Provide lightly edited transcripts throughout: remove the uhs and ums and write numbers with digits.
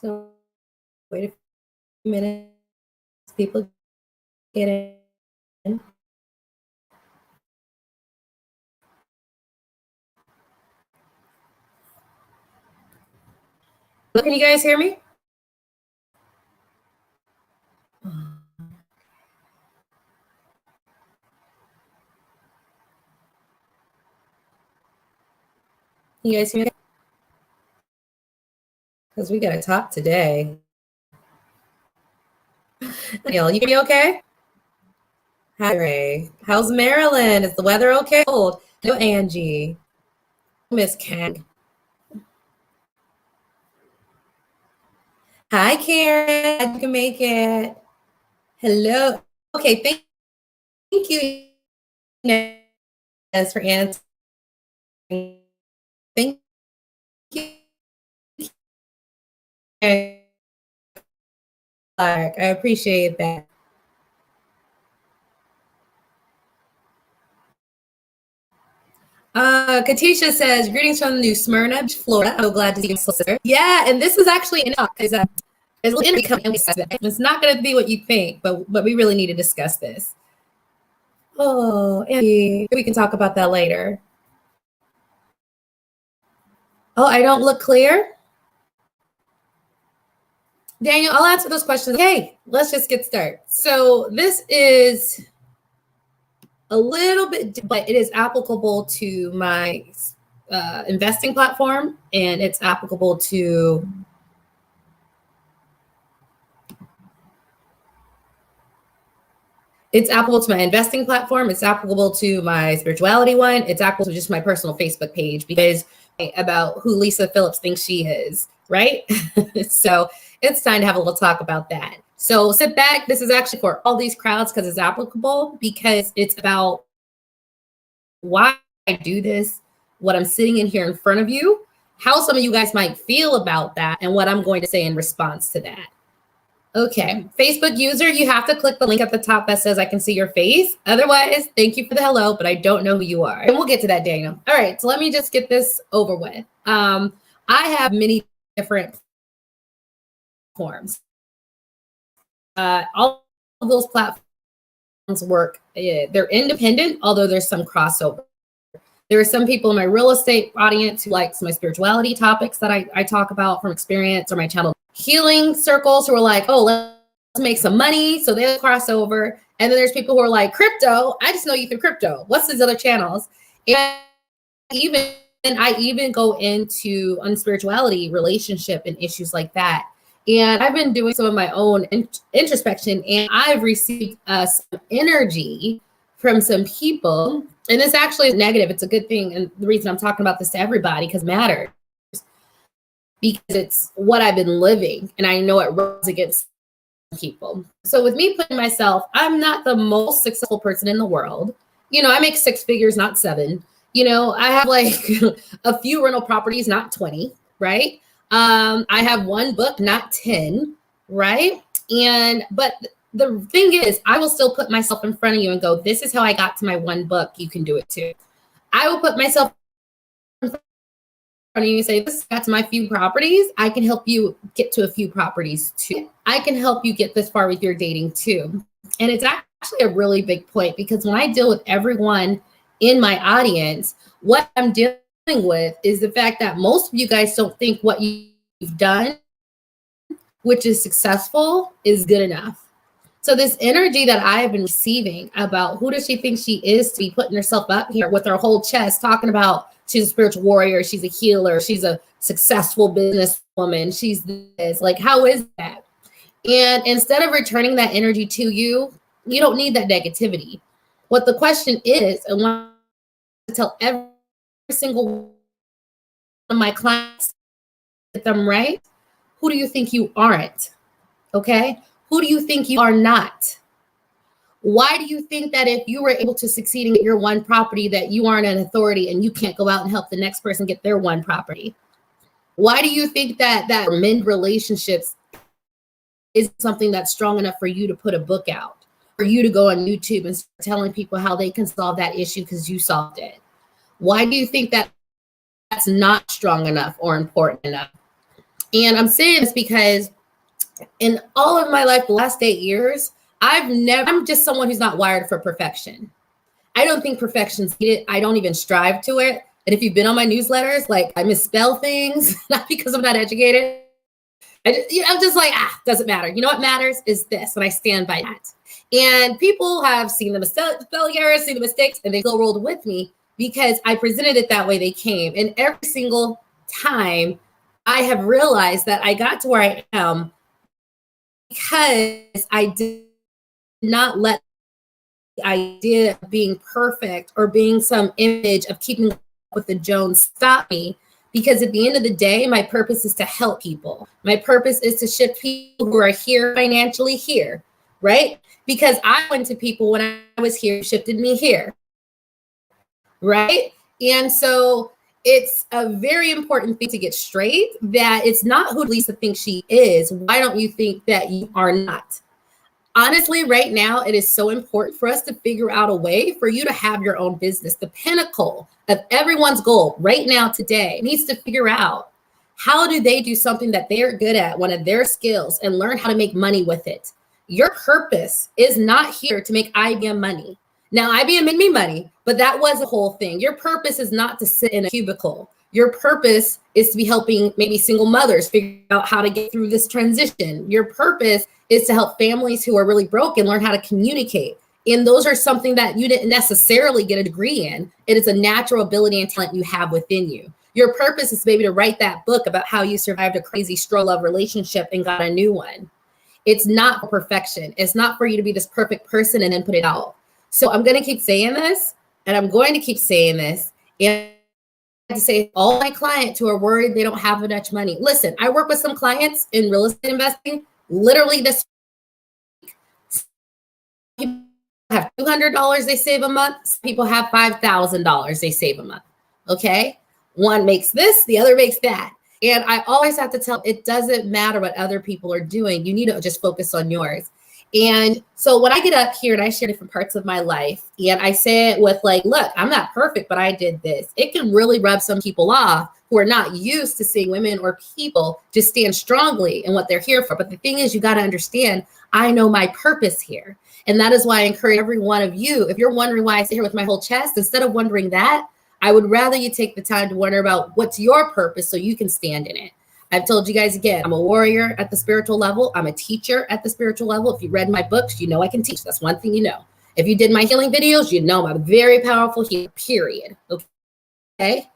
So wait a few minutes. People get in. Can you guys hear me? You guys hear me? Because we got to talk today. Daniel, you hear me okay? Hi, Ray. How's Maryland? Is the weather okay? Cold. No, Angie. Miss Kang. Hi, Karen. Glad you can make it. Hello. Okay, thank you Inez, for answering. Thank you. Clark. I appreciate that. Katisha says, greetings from New Smyrna, Florida. I'm so glad to see you, sister. Yeah, and this is actually enough because it's not going to be what you think, but we really need to discuss this. Oh, Andy, we can talk about that later. Oh, I don't look clear? Daniel, I'll answer those questions. Okay, let's just get started. So this is a little bit, but it is applicable to my investing platform, and it's applicable to my investing platform. It's applicable to my spirituality one. It's applicable to just my personal Facebook page because about who Lisa Phillips thinks she is, right? So it's time to have a little talk about that. So sit back. This is actually for all these crowds because it's applicable, because it's about why I do this, what I'm sitting in here in front of you, how some of you guys might feel about that, and what I'm going to say in response to that. Okay, Facebook user, you have to click the link at the top that says I can see your face. Otherwise, thank you for the hello, but I don't know who you are. And we'll get to that, Daniel. All right, so let me just get this over with. I have many different platforms. All of those platforms work. They're independent, although there's some crossover. There are some people in my real estate audience who likes my spirituality topics that I talk about from experience, or my channel healing circles who are like, oh, let's make some money. So they'll cross over. And then there's people who are like, crypto, I just know you through crypto. What's these other channels? And I even go into unspirituality, relationship, and issues like that. And I've been doing some of my own introspection, and I've received some energy from some people. And this actually is negative. It's a good thing. And the reason I'm talking about this to everybody, because it matters, because it's what I've been living, and I know it runs against people. So with me putting myself, I'm not the most successful person in the world. You know, I make 6 figures, not 7. You know, I have like a few rental properties, not 20, right? I have 1 book, not 10, right? But the thing is, I will still put myself in front of you and go, this is how I got to my 1 book. You can do it too. I will put myself in front of you and say, this got to my few properties. I can help you get to a few properties too. I can help you get this far with your dating too. And it's actually a really big point, because when I deal with everyone in my audience, what I'm dealing with is the fact that most of you guys don't think what you've done, which is successful, is good enough. So this energy that I have been receiving about who does she think she is to be putting herself up here with her whole chest talking about she's a spiritual warrior, she's a healer, she's a successful businesswoman, she's this, like, how is that? And instead of returning that energy to you, you don't need that negativity. What the question is, and what I tell every single one of my clients, get them right, who do you think you aren't? Okay? Who do you think you are not? Why do you think that if you were able to succeed in your 1 property, that you aren't an authority and you can't go out and help the next person get their 1 property? Why do you think that mend relationships is something that's strong enough for you to put a book out, for you to go on YouTube and start telling people how they can solve that issue because you solved it? Why do you think that that's not strong enough or important enough? And I'm saying this because in all of my life, the last 8 years, I'm just someone who's not wired for perfection. I don't think perfection's needed. I don't even strive to it. And if you've been on my newsletters, like I misspell things, not because I'm not educated. I'm just like, doesn't matter. You know what matters is this, and I stand by that. And people have seen the spelling errors, seen the mistakes, and they still rolled with me because I presented it that way they came. And every single time I have realized that I got to where I am because I did not let the idea of being perfect or being some image of keeping up with the Jones stop me. Because at the end of the day, my purpose is to help people. My purpose is to shift people who are here financially here, right? Because I went to people when I was here, shifted me here, right? And so it's a very important thing to get straight that it's not who Lisa thinks she is. Why don't you think that you are not? Honestly, right now, it is so important for us to figure out a way for you to have your own business. The pinnacle of everyone's goal right now today needs to figure out how do they do something that they're good at, one of their skills, and learn how to make money with it. Your purpose is not here to make IBM money. Now, IBM made me money, but that was the whole thing. Your purpose is not to sit in a cubicle. Your purpose is to be helping maybe single mothers figure out how to get through this transition. Your purpose is to help families who are really broken learn how to communicate. And those are something that you didn't necessarily get a degree in. It is a natural ability and talent you have within you. Your purpose is maybe to write that book about how you survived a crazy straw love relationship and got a new one. It's not for perfection. It's not for you to be this perfect person and then put it out. So I'm going to keep saying this, and I'm going to keep saying this. And to say all my clients who are worried they don't have much money. Listen, I work with some clients in real estate investing. Literally this week, people have $200 they save a month. Some people have $5,000 they save a month. Okay, one makes this, the other makes that. And I always have to tell, it doesn't matter what other people are doing. You need to just focus on yours. And so when I get up here and I share different parts of my life and I say it with like, look, I'm not perfect, but I did this. It can really rub some people off who are not used to seeing women or people just stand strongly in what they're here for. But the thing is, you got to understand, I know my purpose here. And that is why I encourage every one of you, if you're wondering why I sit here with my whole chest, instead of wondering that, I would rather you take the time to wonder about what's your purpose so you can stand in it. I've told you guys again, I'm a warrior at the spiritual level. I'm a teacher at the spiritual level. If you read my books, you know I can teach. That's one thing you know. If you did my healing videos, you know I'm a very powerful healer, period. Okay?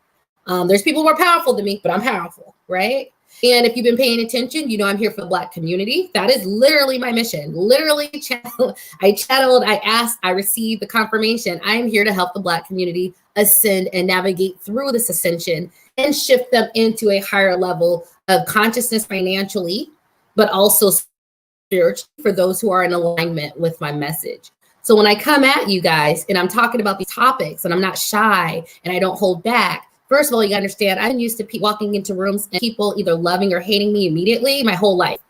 There's people more powerful than me, but I'm powerful, right? And if you've been paying attention, you know I'm here for the Black community. That is literally my mission. Literally, I channeled, I asked, I received the confirmation. I am here to help the Black community ascend and navigate through this ascension and shift them into a higher level of consciousness financially, but also spiritually for those who are in alignment with my message. So when I come at you guys and I'm talking about these topics and I'm not shy and I don't hold back, first of all, you gotta understand, I'm used to walking into rooms and people either loving or hating me immediately my whole life.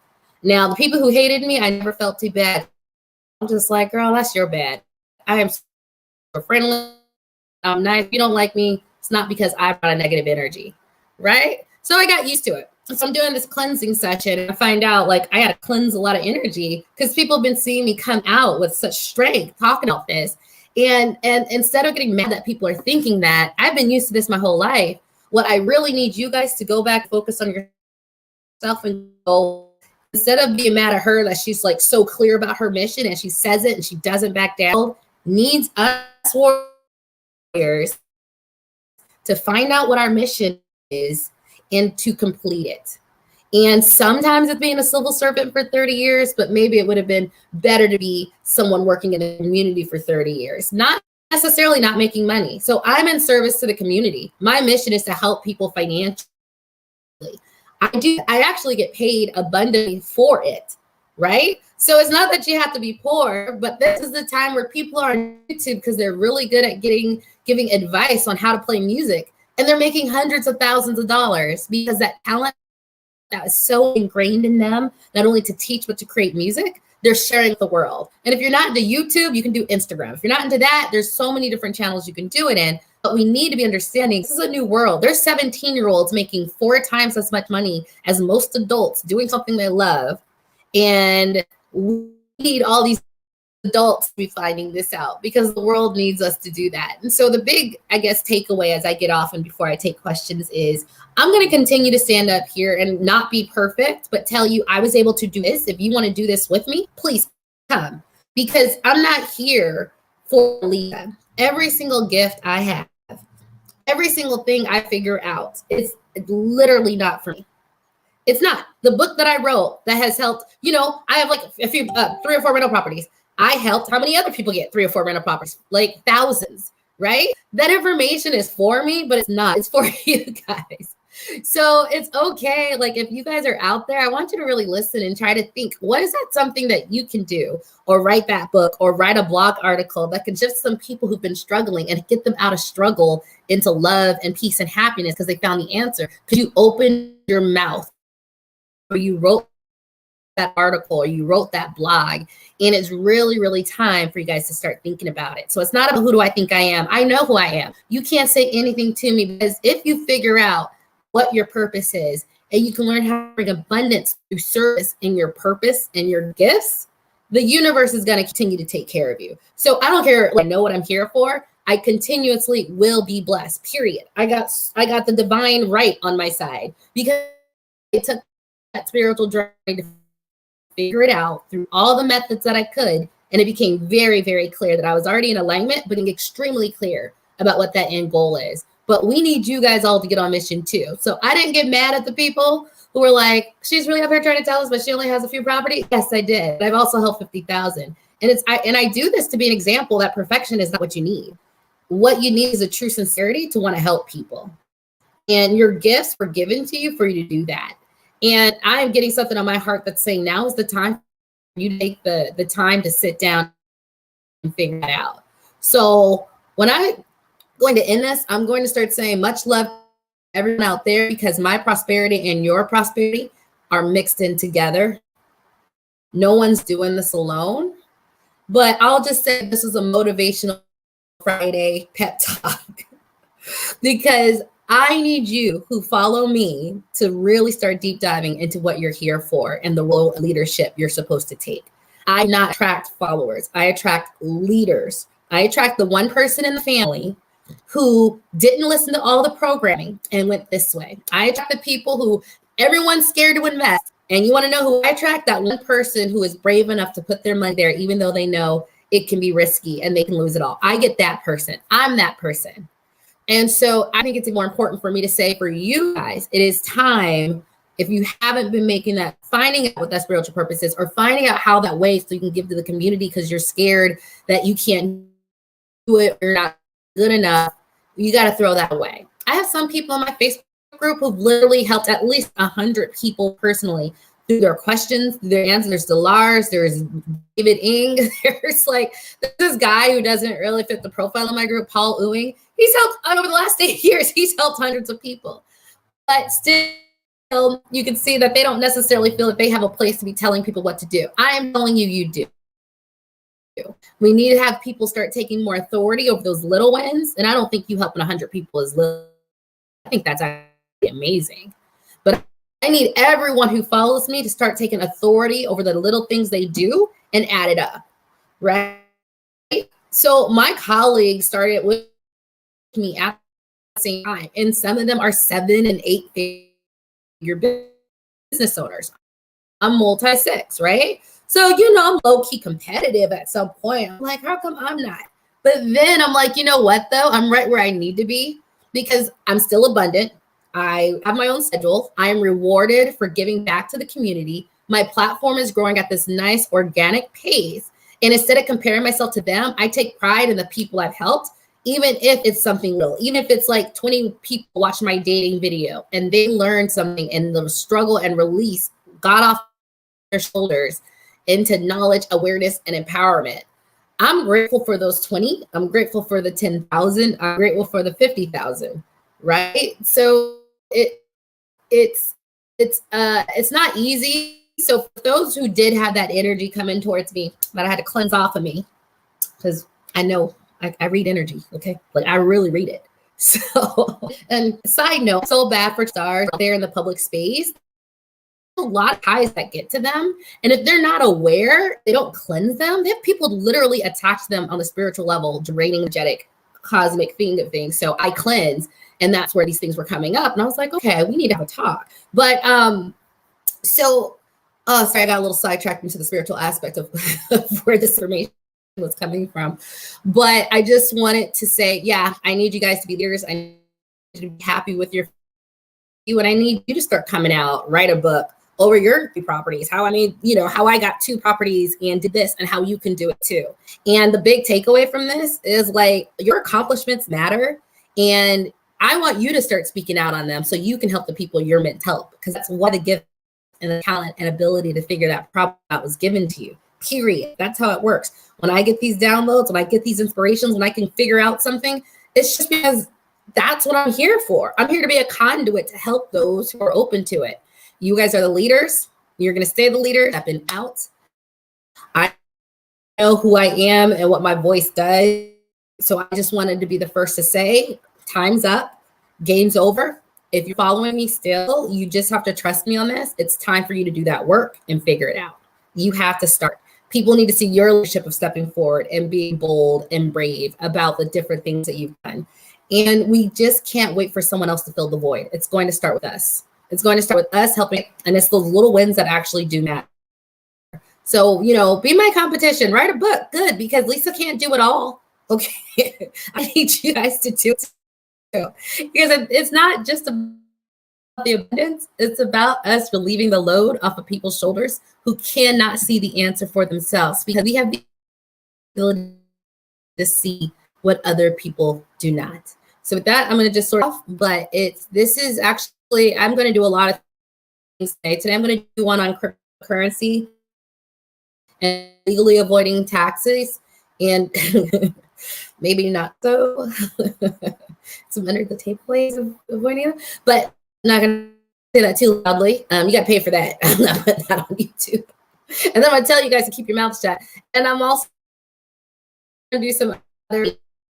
Now, the people who hated me, I never felt too bad. I'm just like, girl, that's your bad. I am so friendly. I'm nice. If you don't like me, it's not because I brought a negative energy, right? So I got used to it. So I'm doing this cleansing session and I find out like I had to cleanse a lot of energy because people have been seeing me come out with such strength talking about this. And instead of getting mad that people are thinking that, I've been used to this my whole life. What I really need you guys to go back, focus on yourself and go, instead of being mad at her that she's like so clear about her mission and she says it and she doesn't back down, needs us warriors to find out what our mission is and to complete it. And sometimes it's being a civil servant for 30 years, but maybe it would have been better to be someone working in a community for 30 years, not necessarily not making money. So I'm in service to the community. My mission is to help people financially. I actually get paid abundantly for it, right? So it's not that you have to be poor, but this is the time where people are on YouTube because they're really good at giving advice on how to play music. And they're making hundreds of thousands of dollars because that talent that is so ingrained in them, not only to teach, but to create music, they're sharing with the world. And if you're not into YouTube, you can do Instagram. If you're not into that, there's so many different channels you can do it in. But we need to be understanding this is a new world. There's 17-year-olds making 4 times as much money as most adults doing something they love. And we need all these adults to be finding this out because the world needs us to do that. And so the big, I guess, takeaway as I get off and before I take questions is I'm going to continue to stand up here and not be perfect, but tell you I was able to do this. If you want to do this with me, please come, because I'm not here for Lisa. Every single gift I have, every single thing I figure out, it's literally not for me. It's not. The book that I wrote that has helped, I have like a few, 3 or 4 rental properties. I helped how many other people get 3 or 4 rental properties? Like thousands, right? That information is for me, but it's not. It's for you guys. So it's okay. Like if you guys are out there, I want you to really listen and try to think, what is that something that you can do, or write that book, or write a blog article that can shift some people who've been struggling and get them out of struggle into love and peace and happiness because they found the answer. Because you opened your mouth, or you wrote that article, or you wrote that blog, and it's really, really time for you guys to start thinking about it. So it's not about who do I think I am. I know who I am. You can't say anything to me, because if you figure out what your purpose is, and you can learn how to bring abundance through service in your purpose and your gifts, the universe is going to continue to take care of you. So I don't care. I know what I'm here for. I continuously will be blessed, period. I got the divine right on my side, because it took that spiritual journey to figure it out through all the methods that I could. And it became very, very clear that I was already in alignment, but extremely clear about what that end goal is. But we need you guys all to get on mission too. So I didn't get mad at the people who were like, she's really up here trying to tell us, but she only has a few properties. Yes, I did. I've also helped 50,000. And I do this to be an example that perfection is not what you need. What you need is a true sincerity to want to help people. And your gifts were given to you for you to do that. And I'm getting something on my heart that's saying now is the time for you to take the time to sit down and figure that out. So when I'm going to end this, I'm going to start saying much love to everyone out there, because my prosperity and your prosperity are mixed in together. No one's doing this alone. But I'll just say this is a motivational Friday pep talk because I need you who follow me to really start deep diving into what you're here for and the role of leadership you're supposed to take. I not attract followers. I attract leaders. I attract the one person in the family who didn't listen to all the programming and went this way. I attract the people who everyone's scared to invest. And you want to know who I attract? That one person who is brave enough to put their money there, even though they know it can be risky and they can lose it all. I get that person. I'm that person. And so I think it's more important for me to say for you guys, it is time, if you haven't been making that, finding out what that spiritual purpose is, or finding out how that way so you can give to the community because you're scared that you can't do it, or you're not good enough, you got to throw that away. I have some people in my Facebook group who've literally helped at least 100 people personally through their questions, through their answers. There's Delars, there's David Ng, there's this guy who doesn't really fit the profile of my group, Paul Ewing. He's helped over the last 8 years, he's helped hundreds of people. But still, you can see that they don't necessarily feel that they have a place to be telling people what to do. I am telling you, you do. We need to have people start taking more authority over those little wins. And I don't think you helping 100 people is little. I think that's actually amazing. But I need everyone who follows me to start taking authority over the little things they do and add it up, right? So my colleagues started with me at the same time, and some of them are 7 and 8 figure business owners. I'm multi-6, right? So, I'm low-key competitive at some point. I'm like, how come I'm not? But then I'm like, you know what, though? I'm right where I need to be because I'm still abundant. I have my own schedule. I am rewarded for giving back to the community. My platform is growing at this nice organic pace. And instead of comparing myself to them, I take pride in the people I've helped, even if it's something little, even if it's like 20 people watch my dating video and they learn something and the struggle and release got off their shoulders into knowledge, awareness, and empowerment. I'm grateful for those 20. I'm grateful for the 10,000. I'm grateful for the 50,000, right? So it's not easy. So for those who did have that energy coming towards me, that I had to cleanse off of me, because I know I read energy, okay? Like I really read it. So, and side note, so bad for stars there in the public space. A lot of ties that get to them. And if they're not aware, they don't cleanse them. They have people literally attached to them on the spiritual level, draining energetic, cosmic thing of things. So I cleanse. And that's where these things were coming up. And I was like, okay, we need to have a talk. But sorry, I got a little sidetracked into the spiritual aspect of where this information was coming from. But I just wanted to say, yeah, I need you guys to be leaders. I need you to be happy with you, and I need you to start coming out, write a book over your properties, how I got 2 properties and did this, and how you can do it too. And the big takeaway from this is like, your accomplishments matter. And I want you to start speaking out on them so you can help the people you're meant to help, because that's what the gift and the talent and ability to figure that problem out was given to you, period. That's how it works. When I get these downloads, when I get these inspirations, when I can figure out something, it's just because that's what I'm here for. I'm here to be a conduit to help those who are open to it. You guys are the leaders. You're going to stay the leader. Stepping out. I know who I am and what my voice does. So I just wanted to be the first to say, time's up. Game's over. If you're following me still, you just have to trust me on this. It's time for you to do that work and figure it out. You have to start. People need to see your leadership of stepping forward and being bold and brave about the different things that you've done. And we just can't wait for someone else to fill the void. It's going to start with us. It's going to start with us helping. And it's those little wins that actually do matter. So, be my competition. Write a book. Good. Because Lisa can't do it all. Okay. I need you guys to do it too. Because it's not just about the abundance. It's about us relieving the load off of people's shoulders who cannot see the answer for themselves, because we have the ability to see what other people do not. So with that, I'm going to just sort off, but this is actually, I'm going to do a lot of things today. Today, I'm going to do one on cryptocurrency and legally avoiding taxes, and maybe not so. Some under the table ways of avoiding it, but I'm not going to say that too loudly. You got to pay for that. I'm not putting that on YouTube. And then I'm going to tell you guys to keep your mouth shut. And I'm also going to do some other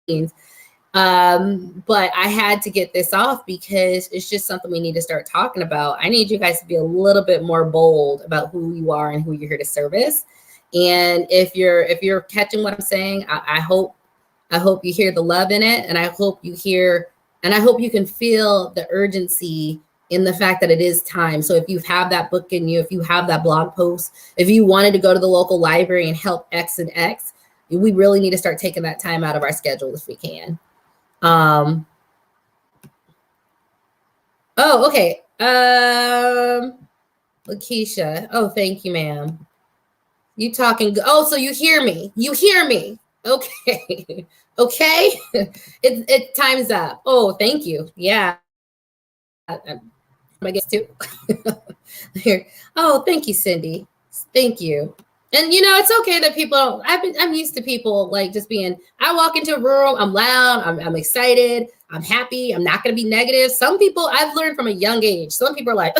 things. But I had to get this off because it's just something we need to start talking about. I need you guys to be a little bit more bold about who you are and who you're here to service. And if you're catching what I'm saying, I hope you hear the love in it, and I hope you can feel the urgency in the fact that it is time. So if you have that book in you, if you have that blog post, if you wanted to go to the local library and help X and X, we really need to start taking that time out of our schedule if we can. Oh, okay. Lakeisha. Oh, thank you, ma'am. You talking? Oh, so you hear me? You hear me? Okay. Okay. It time's up. Oh, thank you. Yeah. I guess too. Here. Oh, thank you, Cindy. Thank you. And it's okay that people, I'm used to people like just being, I walk into a room, I'm loud, I'm excited, I'm happy, I'm not going to be negative. Some people I've learned from a young age, some people are like,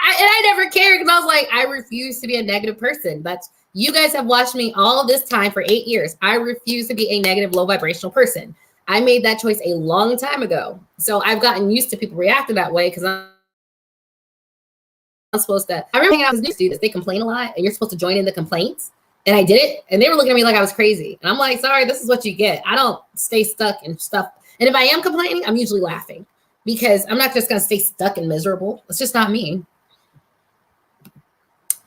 I never cared, because I was like, I refuse to be a negative person. You guys have watched me all of this time for 8 years. I refuse to be a negative, low vibrational person. I made that choice a long time ago. So I've gotten used to people reacting that way, because I'm supposed to. I remember hanging out with new students. They complain a lot, and you're supposed to join in the complaints. And I did it, and they were looking at me like I was crazy. And I'm like, sorry, this is what you get. I don't stay stuck in stuff. And if I am complaining, I'm usually laughing, because I'm not just going to stay stuck and miserable. It's just not me.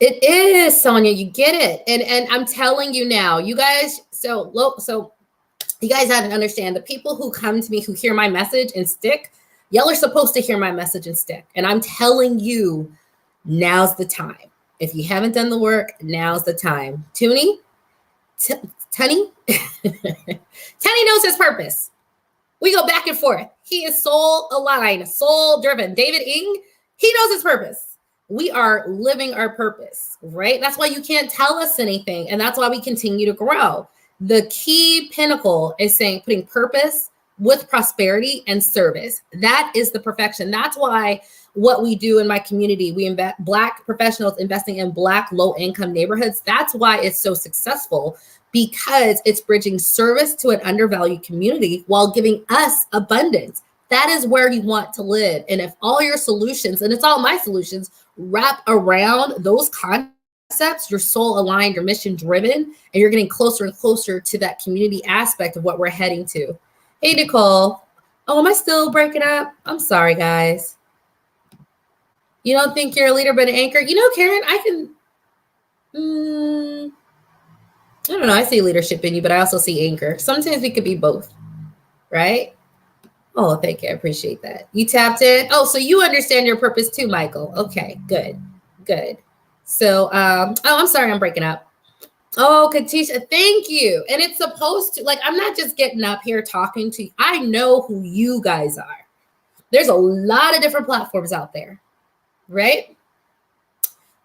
It is, Sonia. You get it. And I'm telling you now, you guys. So you guys have to understand, the people who come to me, who hear my message and stick, y'all are supposed to hear my message and stick. And I'm telling you, now's the time. If you haven't done the work, now's the time. Tunny knows his purpose. We go back and forth. He is soul aligned, soul driven. David Ng, he knows his purpose. We are living our purpose, right? That's why you can't tell us anything. And that's why we continue to grow. The key pinnacle is putting purpose with prosperity and service. That is the perfection. That's why what we do in my community, we invest Black professionals investing in Black low-income neighborhoods. That's why it's so successful, because it's bridging service to an undervalued community while giving us abundance. That is where you want to live. And if all your solutions, and it's all my solutions, wrap around those concepts, you're soul aligned, you're mission driven, and you're getting closer and closer to that community aspect of what we're heading to. Hey, Nicole. Oh, am I still breaking up? I'm sorry, guys. You don't think you're a leader but an anchor? You know, Karen, I can, I don't know. I see leadership in you, but I also see anchor. Sometimes we could be both, right? Oh, thank you. I appreciate that. You tapped in. Oh, so you understand your purpose too, Michael. Okay, good, good. So, oh, I'm sorry, I'm breaking up. Oh, Katisha, thank you. And it's supposed to, like, I'm not just getting up here talking to you. I know who you guys are. There's a lot of different platforms out there, right?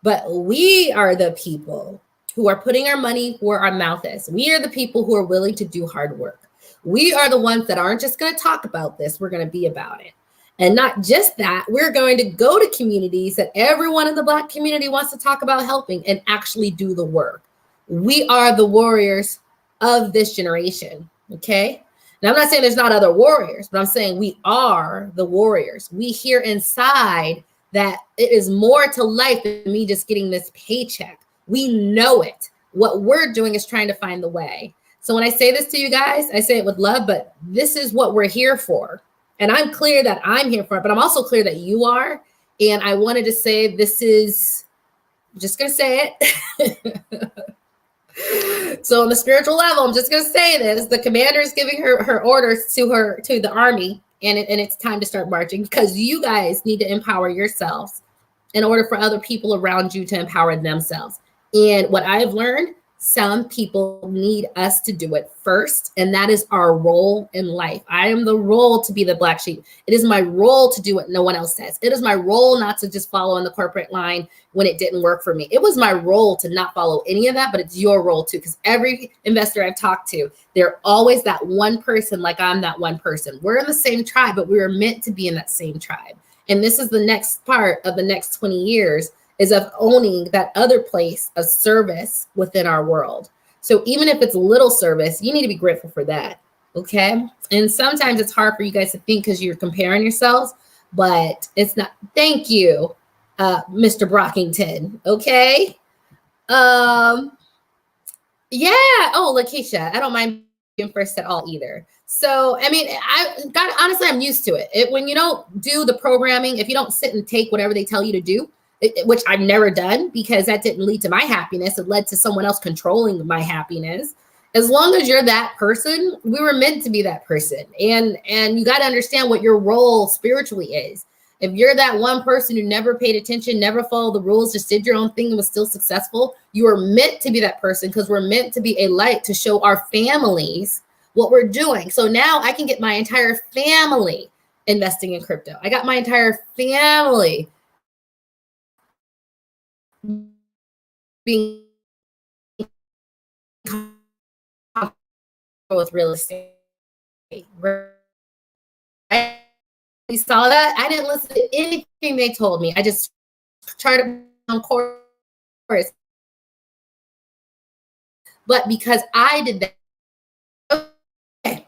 But we are the people who are putting our money where our mouth is. We are the people who are willing to do hard work. We are the ones that aren't just going to talk about this. We're going to be about it. And not just that, we're going to go to communities that everyone in the Black community wants to talk about helping and actually do the work. We are the warriors of this generation, okay? And I'm not saying there's not other warriors, but I'm saying we are the warriors. We hear inside that it is more to life than me just getting this paycheck. We know it. What we're doing is trying to find the way. So when I say this to you guys, I say it with love, but this is what we're here for. And I'm clear that I'm here for it, but I'm also clear that you are. And I wanted to say this is, I'm just going to say it. So on the spiritual level, I'm just going to say this. The commander is giving her orders to the army, and it's time to start marching, because you guys need to empower yourselves in order for other people around you to empower themselves. And what I've learned, some people need us to do it first, and that is our role in life. I am the role to be the black sheep. It is my role to do what no one else says. It is my role not to just follow in the corporate line when it didn't work for me. It was my role to not follow any of that, but it's your role too, because every investor I've talked to, they're always that one person, like I'm that one person. We're in the same tribe, but we were meant to be in that same tribe. And this is the next part of the next 20 years is of owning that other place of service within our world. So even if it's little service, you need to be grateful for that, okay? And sometimes it's hard for you guys to think because you're comparing yourselves, but it's not. Thank you, Mr. Brockington, okay? Yeah, oh, Lakeisha, I don't mind being first at all either. So, I mean, honestly, I'm used to it. When you don't do the programming, if you don't sit and take whatever they tell you to do, which I've never done because that didn't lead to my happiness. It led to someone else controlling my happiness. As long as you're that person, we were meant to be that person. And you got to understand what your role spiritually is. If you're that one person who never paid attention, never followed the rules, just did your own thing and was still successful, you are meant to be that person, because we're meant to be a light to show our families what we're doing. So now I can get my entire family investing in crypto. I got my entire family being with real estate. Right? You saw that? I didn't listen to anything they told me. I just charted on course. But because I did that. Okay.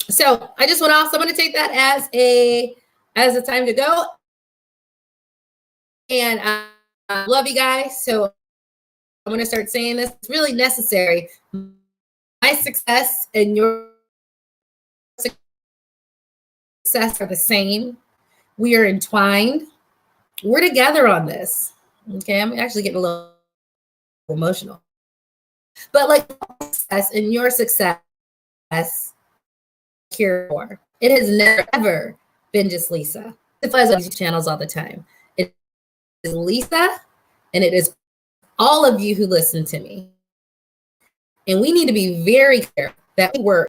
So I just went off. So I'm going to take that as a time to go. And I love you guys. So I'm going to start saying this. It's really necessary. My success and your success are the same. We are entwined. We're together on this. Okay, I'm actually getting a little emotional. But like success and your success here for. It has never ever been just Lisa. It flies on these channels all the time. It is Lisa, and it is all of you who listen to me. And we need to be very clear that we work